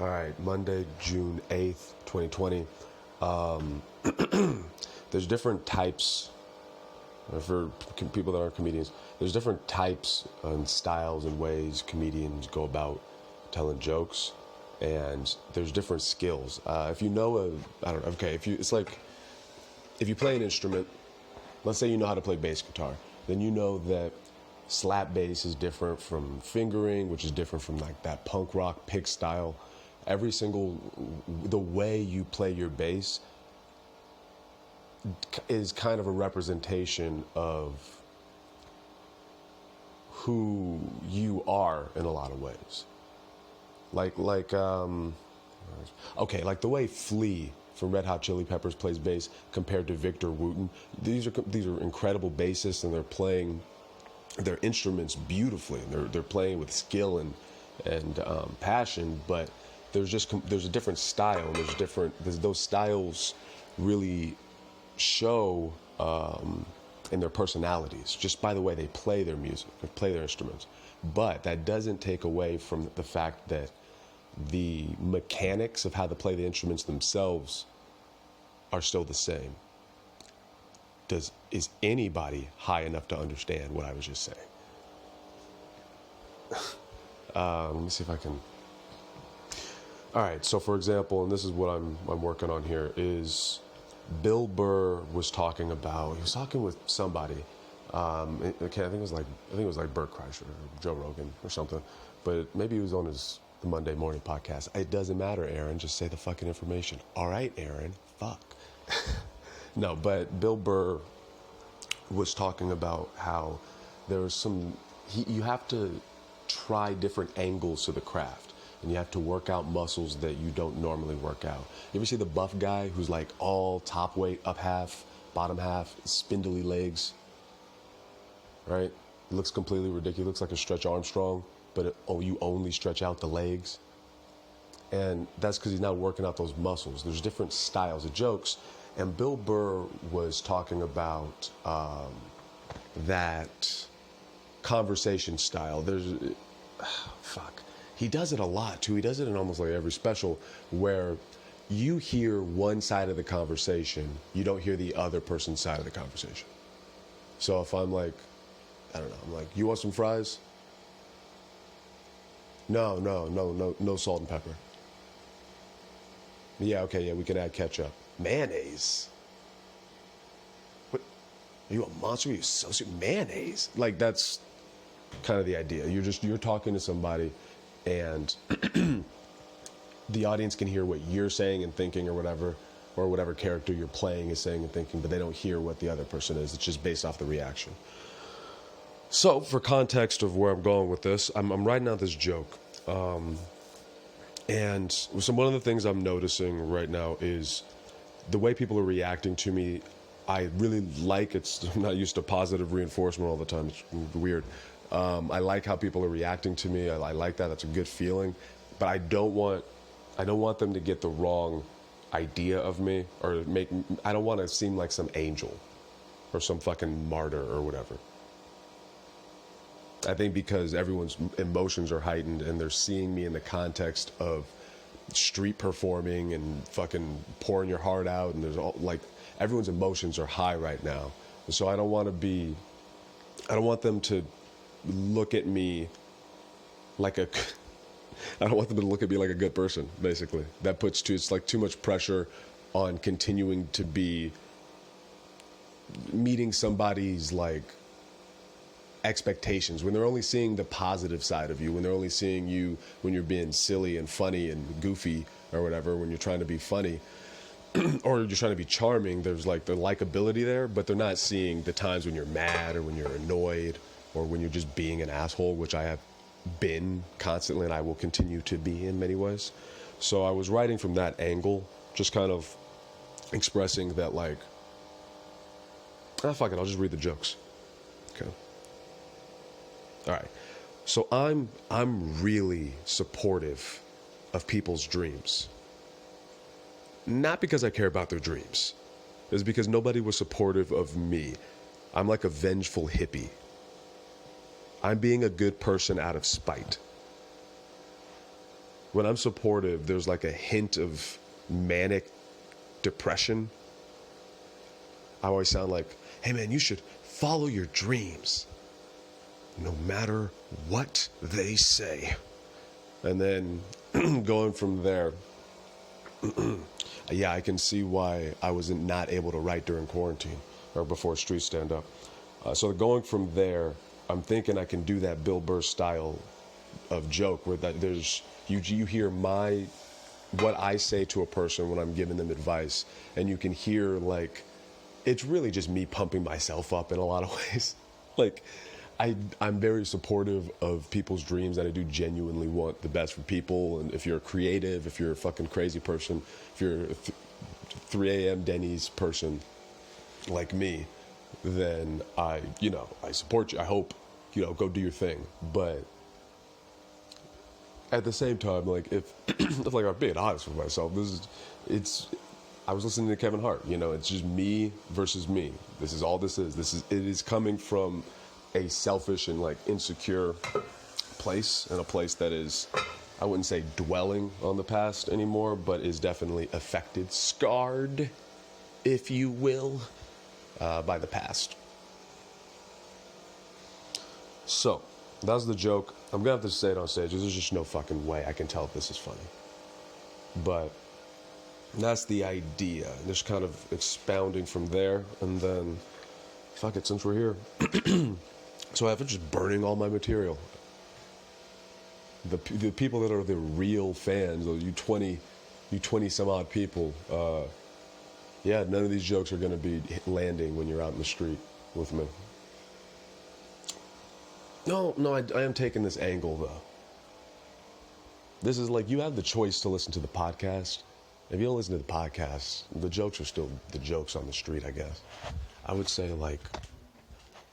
All right, Monday, June 8th, 2020. Um, there's different types, for people that aren't comedians, there's different types and styles and ways comedians go about telling jokes. And there's different skills. If you know I don't know, okay, it's like, if you play an instrument, let's say you know how to play bass guitar, then you know that slap bass is different from fingering, which is different from like that punk rock pick style. The way you play your bass is kind of a representation of who you are in a lot of ways. Okay, like the way Flea from Red Hot Chili Peppers plays bass compared to Victor Wooten. These are incredible bassists, and they're playing their instruments beautifully. They're playing with skill and passion, but there's a different style, and those styles really show in their personalities, just by the way they play their music, they play their instruments. But that doesn't take away from the fact that the mechanics of how to play the instruments themselves are still the same. Is anybody high enough to understand what I was just saying? Let me see if I can. All right, so for example, and this is what I'm working on here, is Bill Burr was talking with somebody. Okay, I think it was like Bert Kreischer or Joe Rogan or something, but maybe he was on the Monday morning podcast. It doesn't matter, Aaron. Just say the fucking information. All right, Aaron. Fuck. No, but Bill Burr was talking about how there was you have to try different angles to the craft, and you have to work out muscles that you don't normally work out. You ever see the buff guy who's like all top weight, up half, bottom half, spindly legs, right? It looks completely ridiculous. It looks like a Stretch Armstrong, but you only stretch out the legs. And that's because he's not working out those muscles. There's different styles of jokes. And Bill Burr was talking about that conversation style. He does it a lot too. He does it in almost like every special, where you hear one side of the conversation, you don't hear the other person's side of the conversation. So if I'm like, I don't know, I'm like, you want some fries? No, salt and pepper. Yeah, okay, yeah, we can add ketchup. Mayonnaise? What? Are you a monster? Are you a sociopath? Mayonnaise? Like, that's kind of the idea. You're talking to somebody, and the audience can hear what you're saying and thinking or whatever character you're playing is saying and thinking, but they don't hear what the other person is. It's just based off the reaction. So, for context of where I'm going with this, I'm writing out this joke. And one of the things I'm noticing right now is the way people are reacting to me. I really like it. I'm not used to positive reinforcement all the time. It's weird. I like how people are reacting to me. I like that. That's a good feeling. But I don't want them to get the wrong idea of me, or I don't want to seem like some angel or some fucking martyr or whatever. I think because everyone's emotions are heightened and they're seeing me in the context of street performing and fucking pouring your heart out, and there's everyone's emotions are high right now. And so I don't want them to look at me like I don't want them to look at me like a good person, basically. It's like too much pressure on continuing to be meeting somebody's like expectations when they're only seeing the positive side of you, when they're only seeing you when you're being silly and funny and goofy or whatever, when you're trying to be funny or you're trying to be charming. There's like the likability there, but they're not seeing the times when you're mad or when you're annoyed or when you're just being an asshole, which I have been constantly and I will continue to be in many ways. So I was writing from that angle, just kind of expressing that, like, fuck it, I'll just read the jokes. Okay. All right. So I'm really supportive of people's dreams. Not because I care about their dreams. It's because nobody was supportive of me. I'm like a vengeful hippie. I'm being a good person out of spite. when I'm supportive, there's like a hint of manic depression. I always sound like, hey man, you should follow your dreams, no matter what they say. And then going from there, yeah, I can see why I was not able to write during quarantine or before Street Stand Up. So going from there, I'm thinking I can do that Bill Burr style of joke where that there's you hear what I say to a person when I'm giving them advice, and you can hear like it's really just me pumping myself up in a lot of ways. Like I'm very supportive of people's dreams, and I do genuinely want the best for people. And if you're creative, if you're a fucking crazy person, if you're a 3 a.m. Denny's person like me, then I support you. I hope, go do your thing. But at the same time, like if like I'm being honest with myself, I was listening to Kevin Hart, it's just me versus me. This is all this is. It is coming from a selfish and like insecure place, and a place that is, I wouldn't say dwelling on the past anymore, but is definitely affected, scarred, if you will, by the past. So that's the joke. I'm gonna have to say it on stage. There's just no fucking way I can tell if this is funny. But that's the idea. Just kind of expounding from there, and then fuck it, since we're here. So I've been just burning all my material. The people that are the real fans, you 20 some odd people, yeah, none of these jokes are going to be landing when you're out in the street with me. No, I am taking this angle though. This is like, you have the choice to listen to the podcast. If you don't listen to the podcast, the jokes are still the jokes on the street, I guess. I would say like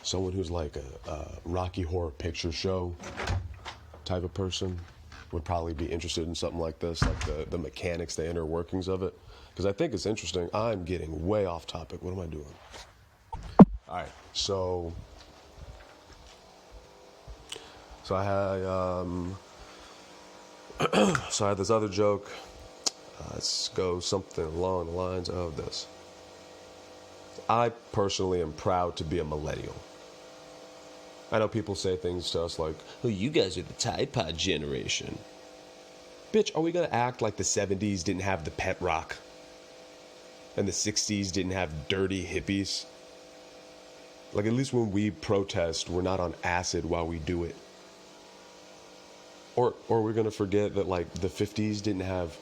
someone who's like a Rocky Horror Picture Show type of person would probably be interested in something like this, like the mechanics, the inner workings of it. Because I think it's interesting. I'm getting way off topic. What am I doing? All right, so I had this other joke. Let's go something along the lines of this. I personally am proud to be a millennial. I know people say things to us like, oh, you guys are the Tide Pod generation. Bitch, are we going to act like the 70s didn't have the pet rock? And the 60s didn't have dirty hippies? Like, at least when we protest, we're not on acid while we do it. Or we're going to forget that, like, the 50s didn't have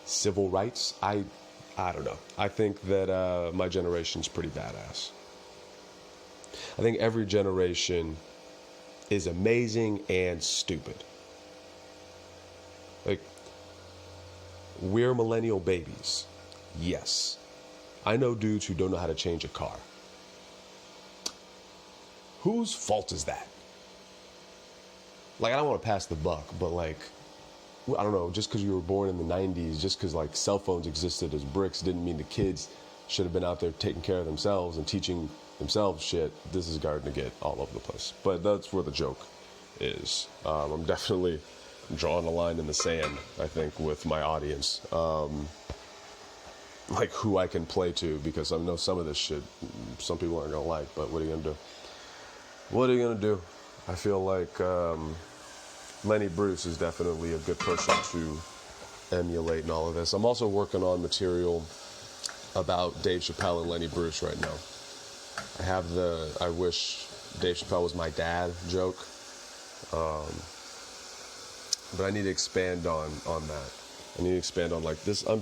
civil rights? I don't know. I think that my generation's pretty badass. I think every generation is amazing and stupid. Like, we're millennial babies. Yes. I know dudes who don't know how to change a car. Whose fault is that? Like, I don't want to pass the buck, but like, I don't know, just because you were born in the 90s, just because like cell phones existed as bricks didn't mean the kids should have been out there taking care of themselves and teaching themselves shit. This is starting to get all over the place. But that's where the joke is. I'm definitely drawing a line in the sand, I think, with my audience. Like who I can play to, because I know some of this shit some people aren't going to like, but what are you going to do? What are you going to do? I feel like Lenny Bruce is definitely a good person to emulate in all of this. I'm also working on material about Dave Chappelle and Lenny Bruce right now. I have the I wish Dave Chappelle was my dad joke. But I need to expand on that. I need to expand on like this. I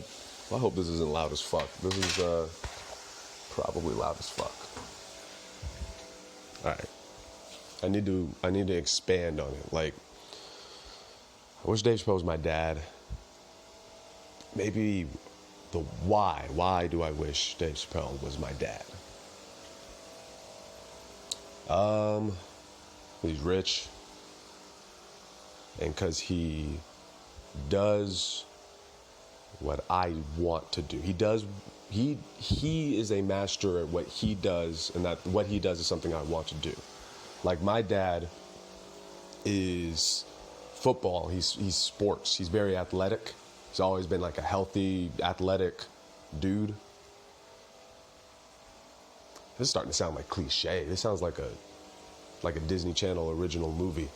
hope this isn't loud as fuck. This is probably loud as fuck. All right. I need to expand on it. Like, I wish Dave Chappelle was my dad. Maybe the why. Why do I wish Dave Chappelle was my dad? He's rich. And because he does what I want to do. He is a master at what he does, and that what he does is something I want to do. Like, my dad is football. He's sports. He's very athletic. He's always been like a healthy, athletic dude. This is starting to sound like cliche. This sounds like a Disney Channel original movie.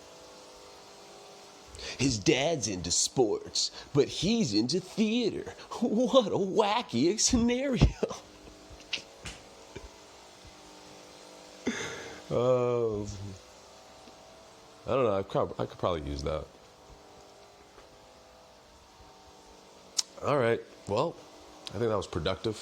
His dad's into sports, but he's into theater. What a wacky scenario. I don't know. I could probably use that. All right. Well, I think that was productive.